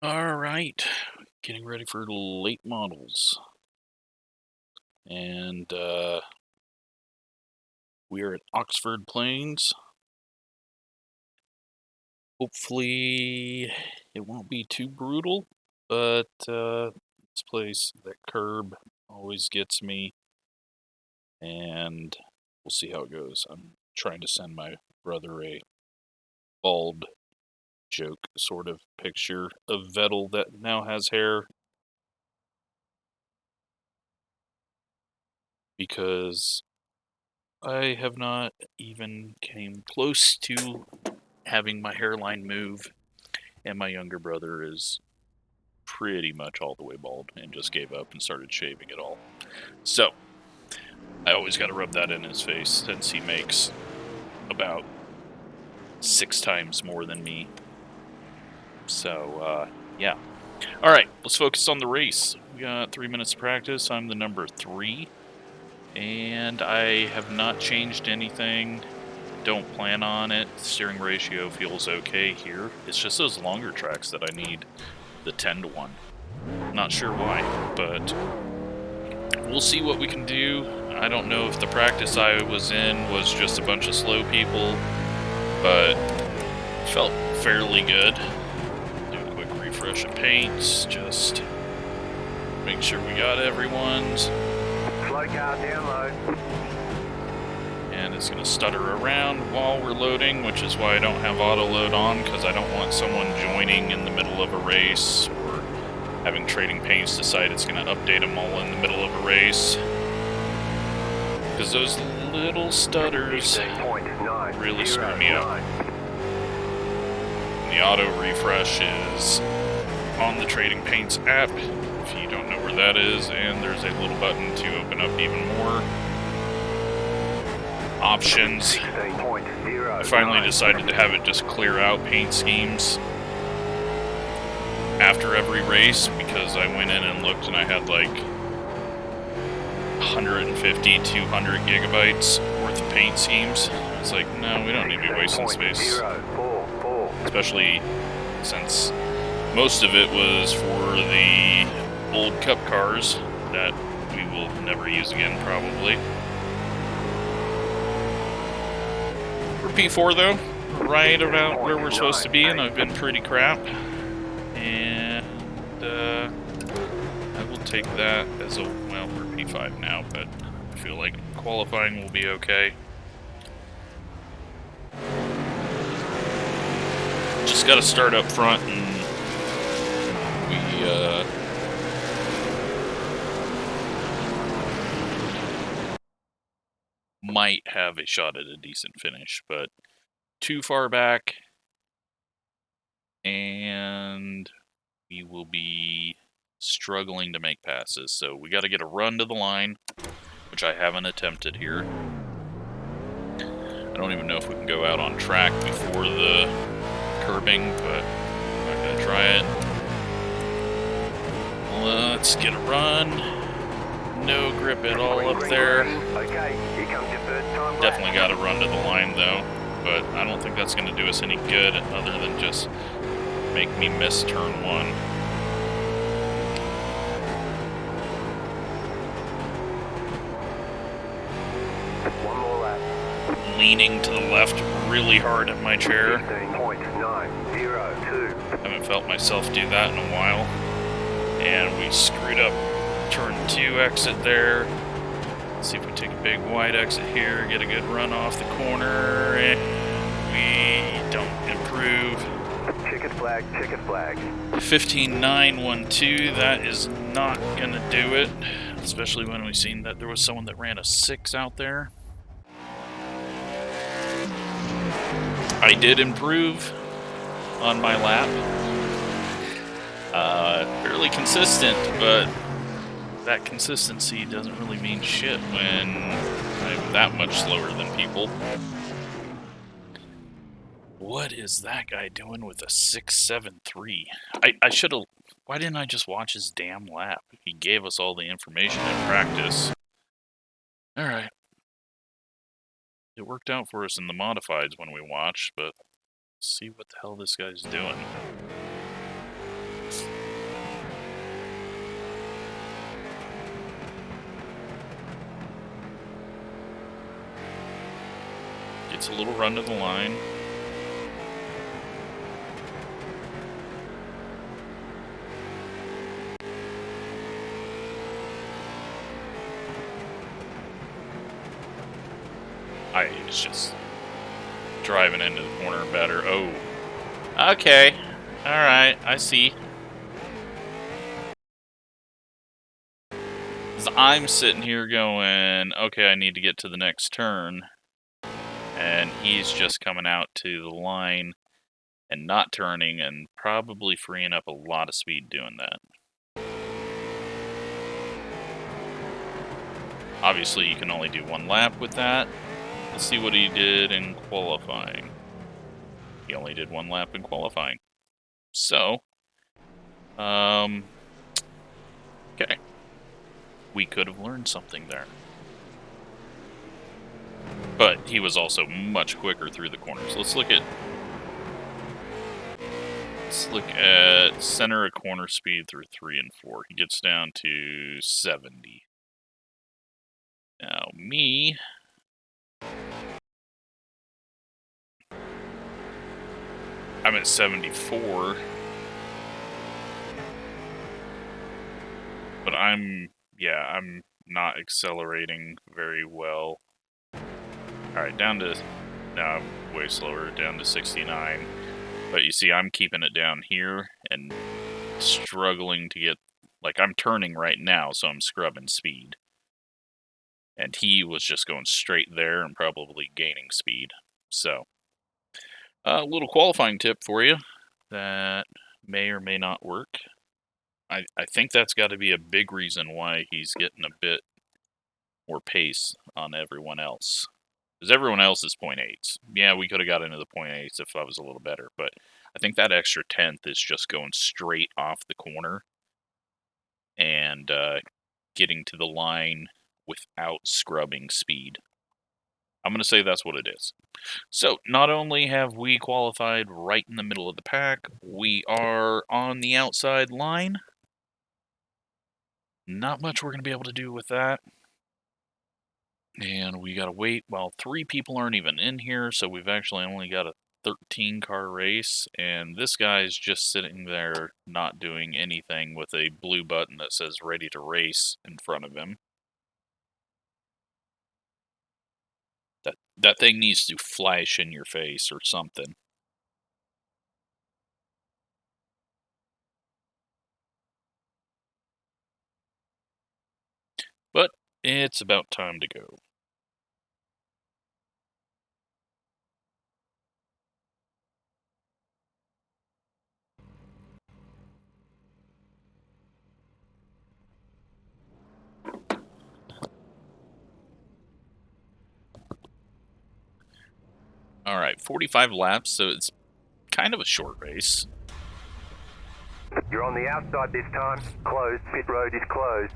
Alright, getting ready for late models. And we are at Oxford Plains. Hopefully it won't be too brutal, but this place, that curb always gets me, and we'll see how it goes. I'm trying to send my brother a bald joke sort of picture of Vettel that now has hair, because I have not even came close to having my hairline move, and my younger brother is pretty much all the way bald and just gave up and started shaving it all. So I always got to rub that in his face since he makes about 6 times more than me. So yeah. All right, let's focus on the race. We got 3 minutes of practice. I'm the number 3, and I have not changed anything. Don't plan on it. Steering ratio feels okay here. It's just those longer tracks that I need the 10-to-1. Not sure why, but we'll see what we can do. I don't know if the practice I was in was just a bunch of slow people, but felt fairly good. Do a quick refresh of paints, just make sure we got everyone's. Slow car download. And it's going to stutter around while we're loading, which is why I don't have auto load on, because I don't want someone joining in the middle of a race or having Trading Paints decide it's going to update them all in the middle of a race. Because those little stutters really screw me up. And the auto refresh is on the Trading Paints app, if you don't know where that is, and there's a little button to open up even more options. I finally decided to have it just clear out paint schemes after every race, because I went in and looked and I had like 150, 200 gigabytes worth of paint schemes. It's like, no, we don't need to be wasting space. Especially since most of it was for the old Cup cars that we will never use again, probably. For P4 though, right about where we're supposed to be, and I've been pretty crap. And I will take that as a, well, we're P5 now, but I feel like qualifying will be okay. Just got to start up front, and we might have a shot at a decent finish, but too far back, and we will be struggling to make passes. So we got to get a run to the line, which I haven't attempted here. I don't even know if we can go out on track before the curbing, but I'm not gonna try it. Let's get a run. No grip at all up there. Definitely got to run to the line though, but I don't think that's going to do us any good other than just make me miss turn 1. One more lap. Leaning to the left really hard in my chair. 15.902. Haven't felt myself do that in a while. And we screwed up turn 2 exit there. Let's see if we take a big wide exit here, get a good run off the corner, and we don't improve. Checkered flag, checkered flag. 15.912, that is not gonna do it, especially when we've seen that there was someone that ran a 6 out there. I did improve on my lap. Fairly consistent, but that consistency doesn't really mean shit when I'm that much slower than people. What is that guy doing with a 6.73? I should have... Why didn't I just watch his damn lap? He gave us all the information in practice. Alright. It worked out for us in the modifieds when we watched, but let's see what the hell this guy's doing. Gets a little run to the line. It's just driving into the corner better. Oh. Okay. Alright, I see. I'm sitting here going, okay, I need to get to the next turn. And he's just coming out to the line and not turning and probably freeing up a lot of speed doing that. Obviously, you can only do one lap with that. Let's see what he did in qualifying. He only did one lap in qualifying. So, okay. We could have learned something there. But he was also much quicker through the corners. Let's look at center of corner speed through 3 and 4. He gets down to 70. Now me, I'm at 74. But I'm not accelerating very well. Alright, down to, now I'm way slower, down to 69. But you see, I'm keeping it down here and struggling to get, like, I'm turning right now, so I'm scrubbing speed. And he was just going straight there and probably gaining speed. So, a little qualifying tip for you that may or may not work. I think that's got to be a big reason why he's getting a bit more pace on everyone else. Because everyone else is 0.8s. Yeah, we could have got into the 0.8s if I was a little better, but I think that extra tenth is just going straight off the corner and getting to the line without scrubbing speed. I'm going to say that's what it is. So, not only have we qualified right in the middle of the pack, we are on the outside line. Not much we're going to be able to do with that. And we got to wait while 3 people aren't even in here, so we've actually only got a 13-car race, and this guy's just sitting there not doing anything with a blue button that says ready to race in front of him. That thing needs to flash in your face or something. But it's about time to go. Alright, 45 laps, so it's kind of a short race. You're on the outside this time. Closed. Pit road is closed.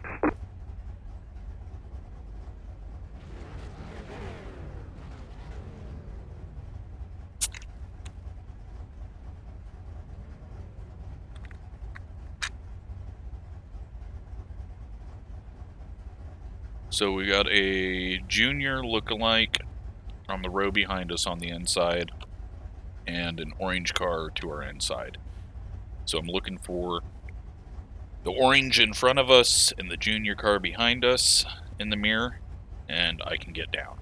So we got a junior lookalike on the row behind us on the inside, and an orange car to our inside. So I'm looking for the orange in front of us and the junior car behind us in the mirror, and I can get down.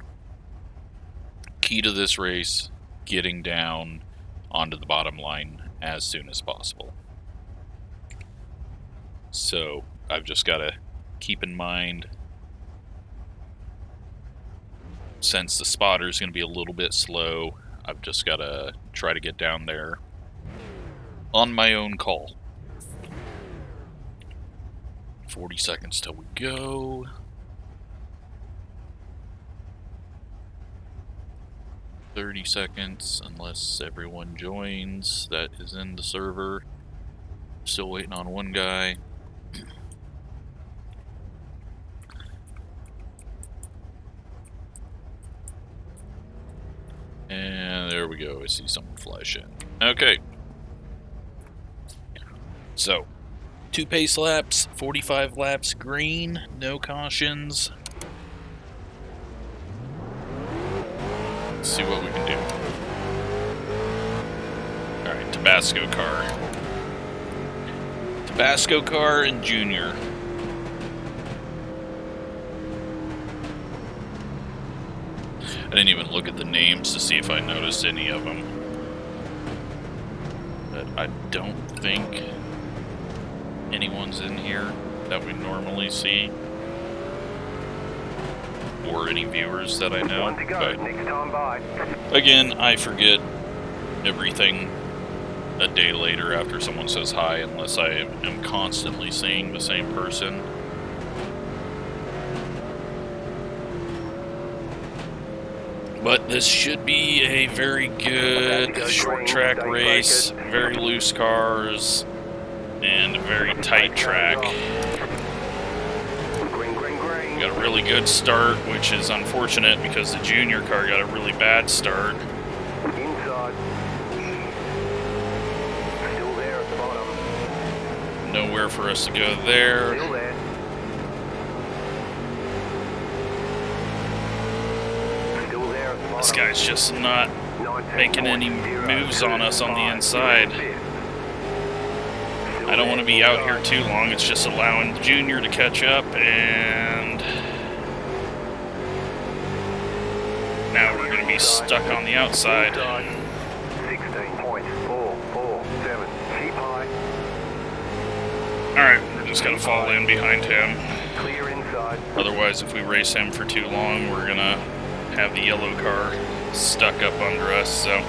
Key to this race, getting down onto the bottom line as soon as possible. So I've just got to keep in mind, since the spotter is going to be a little bit slow, I've just got to try to get down there on my own call. 40 seconds till we go. $30 seconds, unless everyone joins that is in the server. Still waiting on one guy. And there we go, I see someone flash in. Okay. So, 2 pace laps, 45 laps green, no cautions. Let's see what we can Tabasco car. Tabasco car and Junior. I didn't even look at the names to see if I noticed any of them. But I don't think anyone's in here that we normally see. Or any viewers that I know. But again, I forget everything a day later after someone says hi, unless I am constantly seeing the same person. But this should be a very good short track race, very loose cars, and a very tight track. We got a really good start, which is unfortunate because the Junior car got a really bad start. Inside. Still there at the bottom. Nowhere for us to go there. Still there. Still there at the bottom. This guy's just not making any moves on us on the inside. I don't want to be out here too long. It's just allowing the Junior to catch up, and now we're going to be stuck on the outside. 16.447. Keep high. Alright, we're just going to fall in behind him. Clear inside. Otherwise, if we race him for too long, we're going to have the yellow car stuck up under us. So,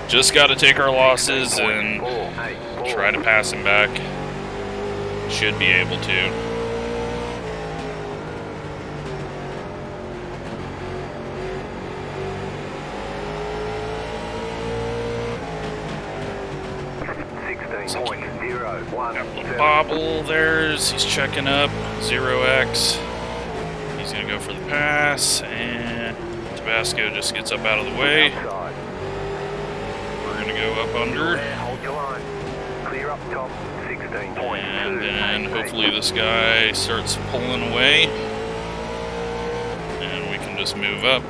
just got to take our losses and try to pass him back. Should be able to. Bobble, he's checking up. 0x. He's gonna go for the pass, and Tabasco just gets up out of the way. We're gonna go up under. And then hopefully this guy starts pulling away, and we can just move up.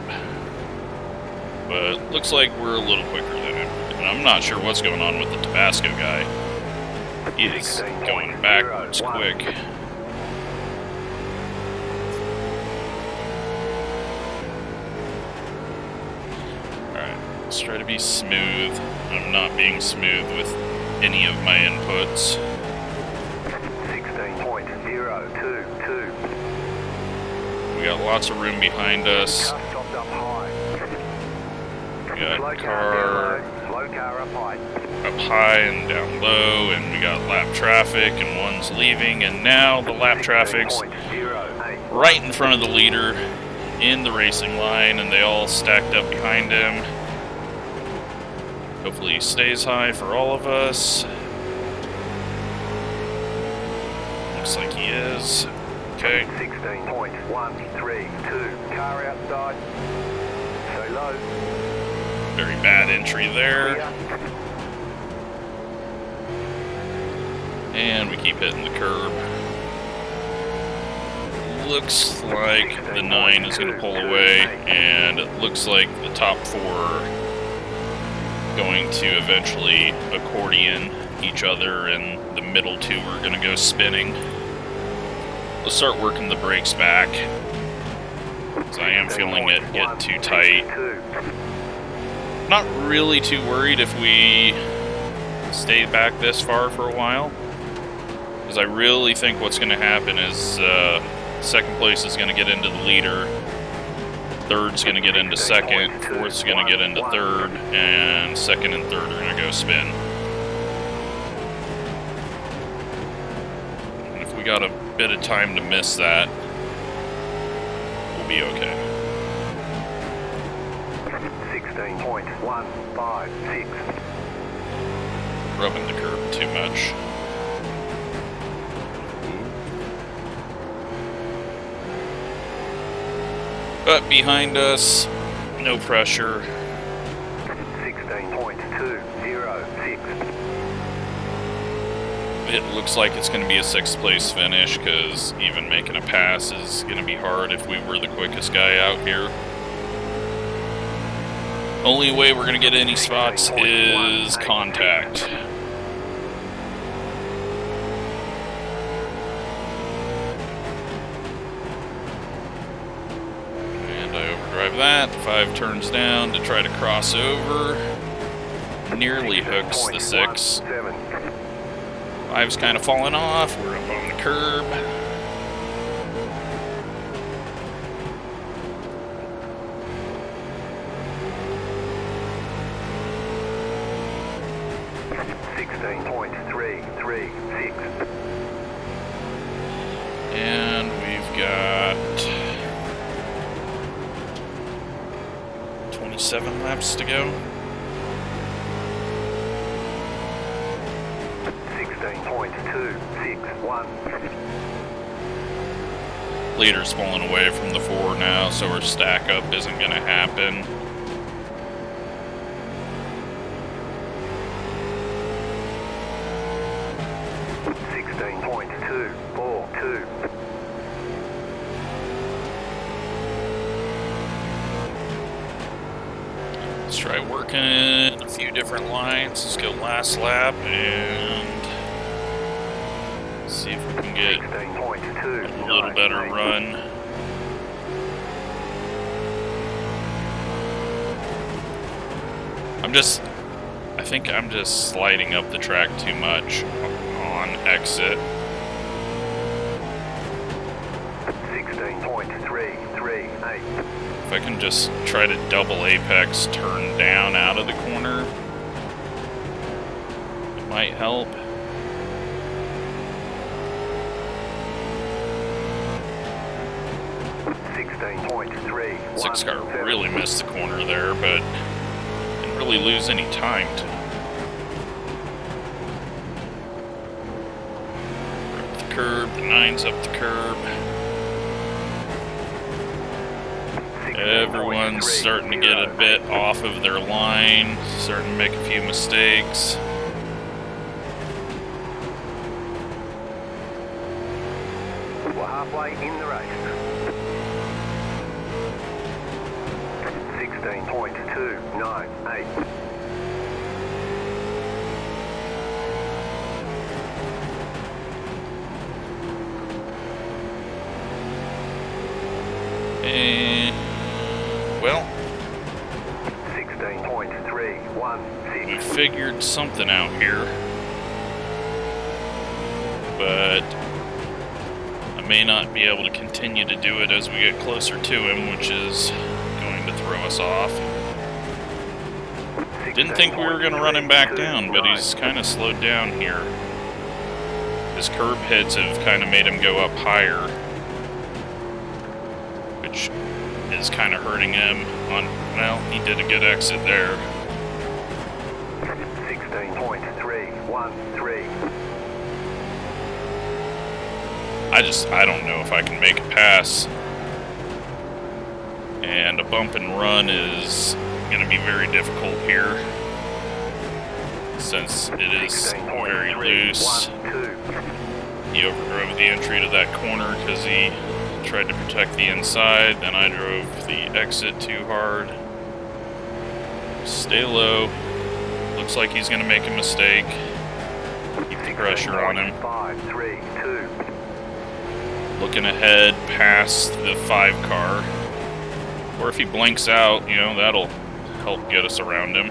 But looks like we're a little quicker than him. And I'm not sure what's going on with the Tabasco guy. He is going backwards quick. Alright, let's try to be smooth. I'm not being smooth with any of my inputs. 16.022. We got lots of room behind us. We got car up high and down low, and we got lap traffic, and one's leaving, and now the lap traffic's right in front of the leader in the racing line, and they all stacked up behind him. Hopefully he stays high for all of us. Looks like he is. Okay. 16.132. Car outside. Stay low. Very bad entry there. And we keep hitting the curb. Looks like the 9 is going to pull away, and it looks like the top 4 are going to eventually accordion each other, and the middle 2 are going to go spinning. Let's start working the brakes back, because I am feeling it get too tight. Not really too worried if we stay back this far for a while, because I really think what's going to happen is second place is going to get into the leader, third's going to get into second, fourth's going to get into third, and second and third are going to go spin. And if we got a bit of time to miss that, we'll be okay. 16.156. Rubbing the curb too much. But behind us, no pressure. 16.206. It looks like it's going to be a 6th place finish, because even making a pass is going to be hard if we were the quickest guy out here. Only way we're gonna get any spots is contact. And I overdrive that. 5 turns down to try to cross over. Nearly hooks the 6. 5's kind of falling off. We're up on the curb. And we've got 27 laps to go. 16.261. Leader's pulling away from the 4 now, so our stack up isn't going to happen. Let's try working a few different lines. Let's go last lap and see if we can get a little better run. I think I'm just sliding up the track too much on exit. 16.338. If I can just try to double apex turn down out of the corner, it might help. Six car really missed the corner there, but didn't really lose any time. Up the curb, the 9's up the curb. Everyone's starting to get a bit off of their line, starting to make a few mistakes. We're halfway in the race. 16.298. And, well, 16.316. we figured something out here, but I may not be able to continue to do it as we get closer to him, which is going to throw us off. Didn't think we were going to run him back down, but he's kind of slowed down here. His curb hits have kind of made him go up higher, which is kind of hurting him on, well, he did a good exit there. 16.313. I don't know if I can make a pass. And a bump and run is going to be very difficult here, since it is very loose. He overdrove the entry to that corner because he tried to protect the inside, then I drove the exit too hard. Stay low. Looks like he's going to make a mistake. Keep the pressure on him. 532. Looking ahead past the 5 car. Or if he blinks out, you know, that'll help get us around him.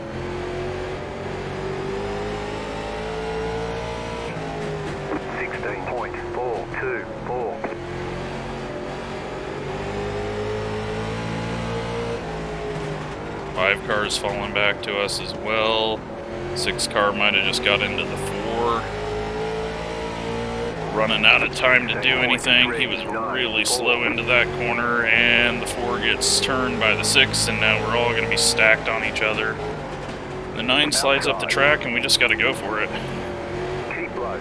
Five cars falling back to us as well. 6 car might have just got into the 4. Running out of time to do anything. He was really slow into that corner, and the 4 gets turned by the 6, and now we're all going to be stacked on each other. The 9 slides up the track, and we just got to go for it. Keep low.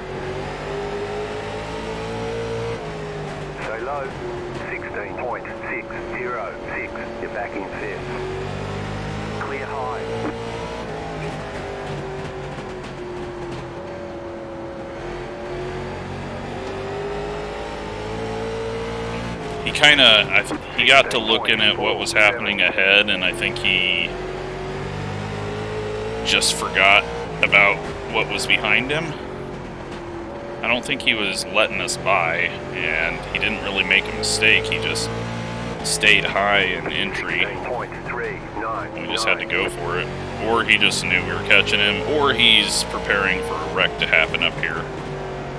Stay low. 16.606. You're back in 5th. Clear high. He he got to looking at what was happening ahead, and I think he just forgot about what was behind him. I don't think he was letting us by, and he didn't really make a mistake. He just stayed high in entry. We just had to go for it. Or he just knew we were catching him, or he's preparing for a wreck to happen up here.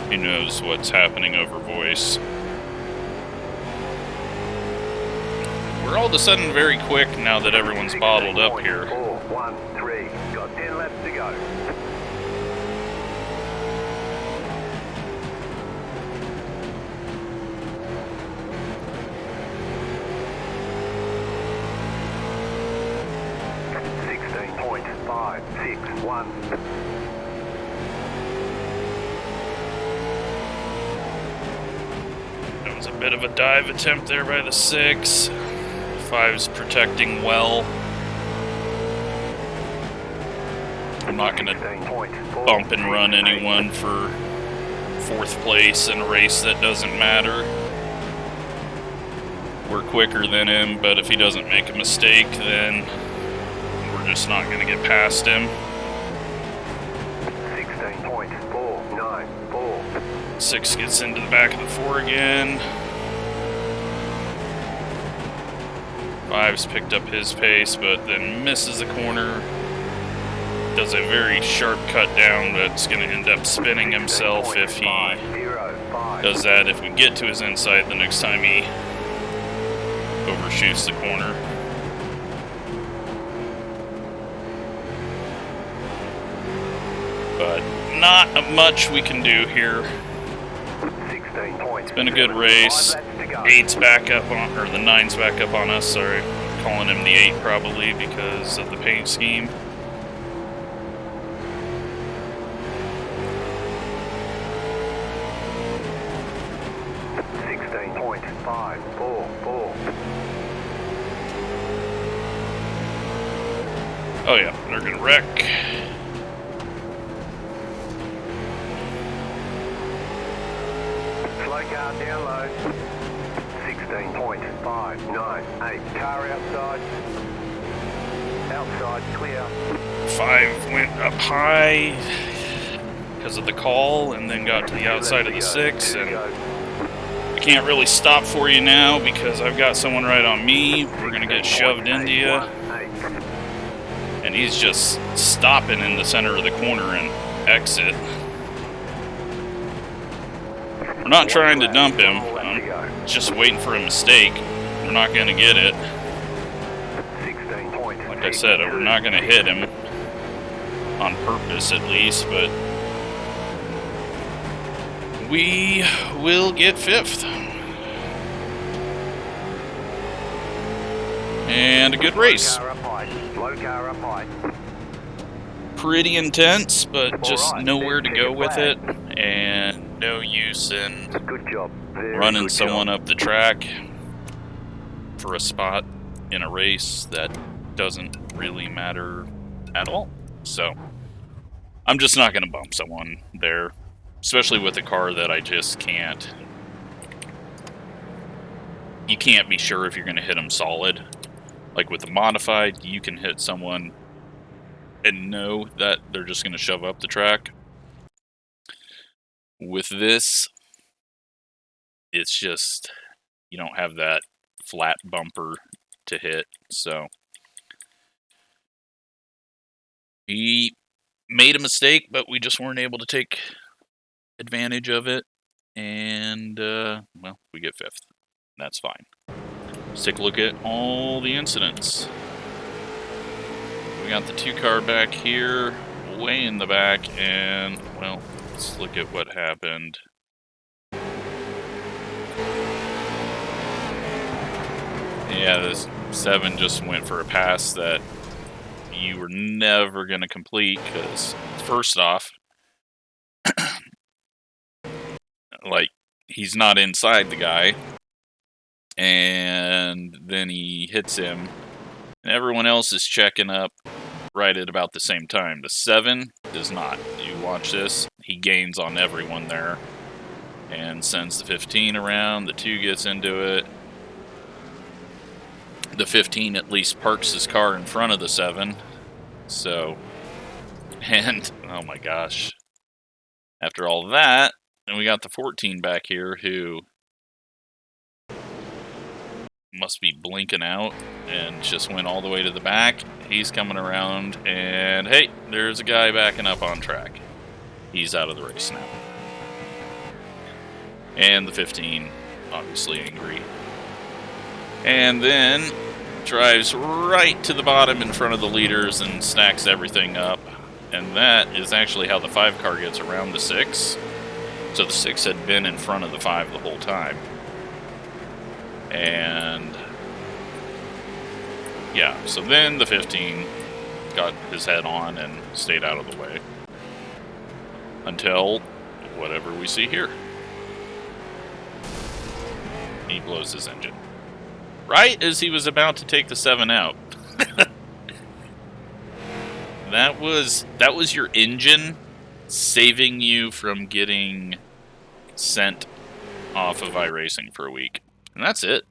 He knows what's happening over voice. We're all of a sudden very quick now that everyone's bottled up here. 4-1-3. Got 10 laps to go. That was a bit of a dive attempt there by the 6. 5's protecting well. I'm not going to bump and run anyone for 4th place in a race that doesn't matter. We're quicker than him, but if he doesn't make a mistake, then we're just not going to get past him. 16.494. 6 gets into the back of the 4 again. 5's picked up his pace, but then misses the corner. Does a very sharp cut down that's going to end up spinning himself if he does that. If we get to his inside the next time he overshoots the corner. But not much we can do here. It's been a good race. 8's back up on, or the 9's back up on us, sorry. Calling him the 8 probably because of the paint scheme. Oh yeah, they're gonna wreck. Slow car down low. 16.598. Car outside. Outside clear. 5 went up high because of the call and then got to the outside of the 6, and I can't really stop for you now because I've got someone right on me. We're gonna get shoved into you. And he's just stopping in the center of the corner and exit. We're not trying to dump him. I'm just waiting for a mistake. We're not going to get it. Like I said, we're not going to hit him. On purpose, at least, but we will get 5th. And a good race. Pretty intense, but just nowhere to go with it, and no use in running someone up the track for a spot in a race that doesn't really matter at all. So I'm just not going to bump someone there, especially with a car that I just can't. You can't be sure if you're going to hit them solid. Like with the modified, you can hit someone and know that they're just going to shove up the track. With this, it's just, you don't have that flat bumper to hit, so he made a mistake, but we just weren't able to take advantage of it, and, well, we get 5th. That's fine. Let's take a look at all the incidents. We got the 2 car back here, way in the back, and, well, let's look at what happened. Yeah, this 7 just went for a pass that you were never going to complete, because, first off, like, he's not inside the guy, and then he hits him, and everyone else is checking up right at about the same time. The 7 does not. You watch this, he gains on everyone there, and sends the 15 around. The 2 gets into it. The 15 at least parks his car in front of the 7, so And, oh my gosh. After all that, and we got the 14 back here who must be blinking out and just went all the way to the back. He's coming around, and hey, there's a guy backing up on track. He's out of the race now. And the 15, obviously angry. And then drives right to the bottom in front of the leaders and stacks everything up. And that is actually how the 5 car gets around the 6. So the 6 had been in front of the 5 the whole time. And yeah, so then the 15 got his head on and stayed out of the way. Until whatever we see here. He blows his engine. Right as he was about to take the 7 out. That was your engine saving you from getting sent off of iRacing for a week. And that's it.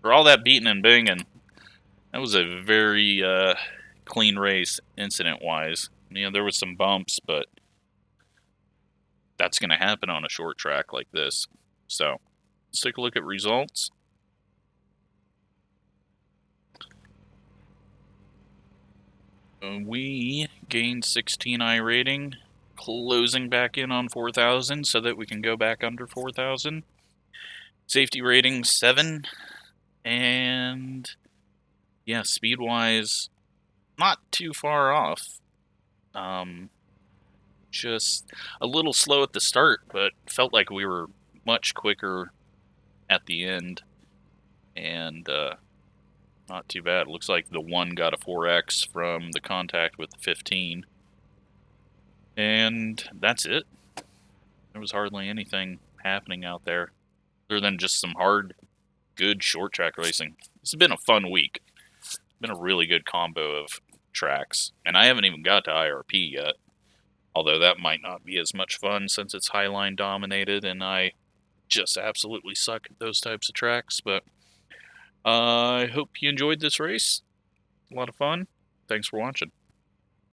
For all that beating and banging, that was a very clean race, incident-wise. You know, there was some bumps, but that's going to happen on a short track like this. So, let's take a look at results. We gained 16 rating, closing back in on 4,000 so that we can go back under 4,000. Safety rating 7, and yeah, speed-wise, not too far off. Just a little slow at the start, but felt like we were much quicker at the end, and not too bad. Looks like the 1 got a 4X from the contact with the 15. And that's it. There was hardly anything happening out there other than just some hard, good short track racing. This has been a fun week. It's been a really good combo of tracks. And I haven't even got to IRP yet. Although that might not be as much fun since it's highline dominated and I just absolutely suck at those types of tracks. But I hope you enjoyed this race. A lot of fun. Thanks for watching.